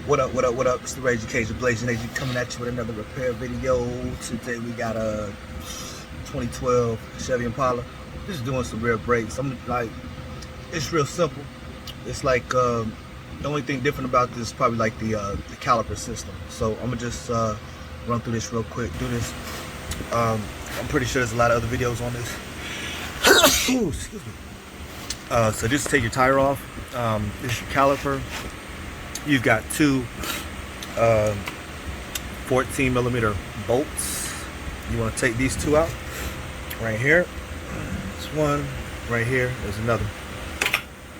What up, what up, what up? It's the Rage Occasion Blazing AG coming at you with another repair video. Today we got a 2012 Chevy Impala. Just doing some rear brakes. It's real simple. It's like the only thing different about this is probably like the caliper system. So I'm gonna just run through this real quick. Do this. I'm pretty sure there's a lot of other videos on this. Ooh, excuse me. So just take your tire off. This is your caliper. You've got two 14 millimeter bolts. You want to take these two out right here. There's one right here. There's another.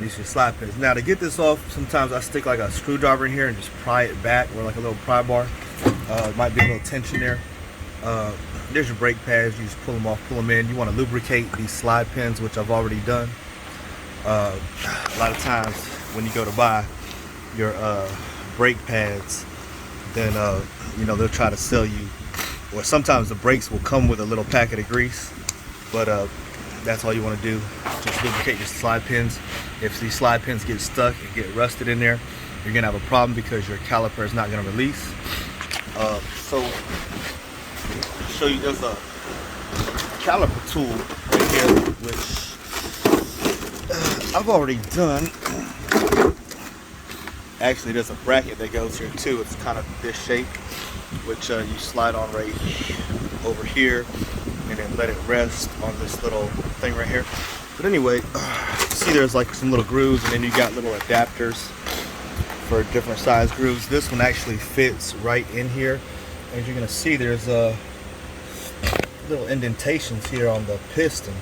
These are your slide pins. Now to get this off, sometimes I stick like a screwdriver in here and just pry it back, or like a little pry bar. Might be a little tension there. There's your brake pads. You just pull them off, pull them in. You want to lubricate these slide pins, which I've already done. A lot of times when you go to buy your brake pads, then you know, they'll try to sell you, or sometimes the brakes will come with a little packet of grease, but that's all you want to do. Just lubricate your slide pins. If these slide pins get stuck and get rusted in there, you're gonna have a problem because your caliper is not gonna release. So I'll show you, there's a caliper tool right here, which I've already done. Actually, there's a bracket that goes here too. It's kind of this shape, which you slide on right over here and then let it rest on this little thing right here. But anyway, see, there's like some little grooves, and then you got little adapters for different size grooves. This one actually fits right in here. As you're gonna see, there's little indentations here on the piston,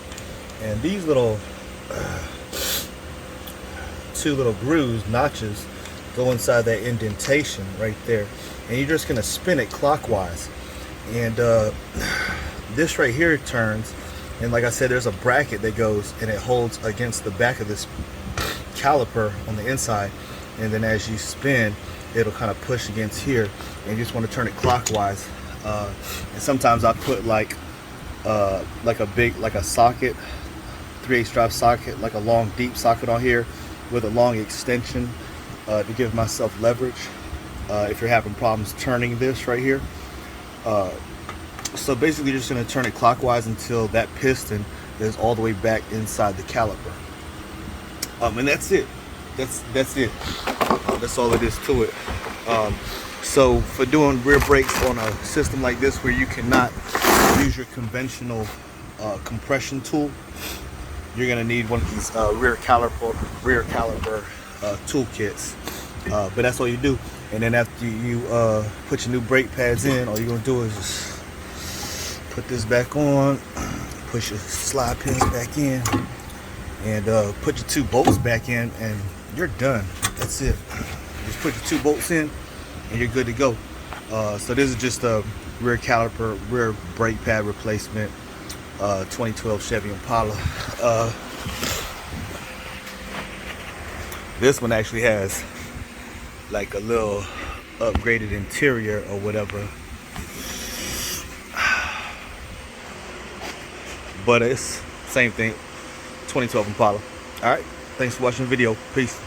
and these little two little grooves, notches, go inside that indentation right there, and you're just gonna spin it clockwise, and this right here turns, and like I said, there's a bracket that goes and it holds against the back of this caliper on the inside, and then as you spin, it'll kind of push against here, and you just want to turn it clockwise. And sometimes I put like a socket, 3/8 drive socket, like a long deep socket on here with a long extension to give myself leverage if you're having problems turning this right here. So basically, you're just going to turn it clockwise until that piston is all the way back inside the caliper. And that's it. That's it. That's all it is to it. So for doing rear brakes on a system like this, where you cannot use your conventional compression tool, you're going to need one of these rear caliper toolkits. But that's all you do. And then after you put your new brake pads in, all you're going to do is just put this back on, push your slide pins back in, and put your two bolts back in, and you're done. That's it. Just put your two bolts in and you're good to go. So this is just a rear caliper, rear brake pad replacement, 2012 Chevy Impala. This one actually has like a little upgraded interior or whatever, but it's same thing. 2012 Impala. All right, thanks for watching the video. Peace.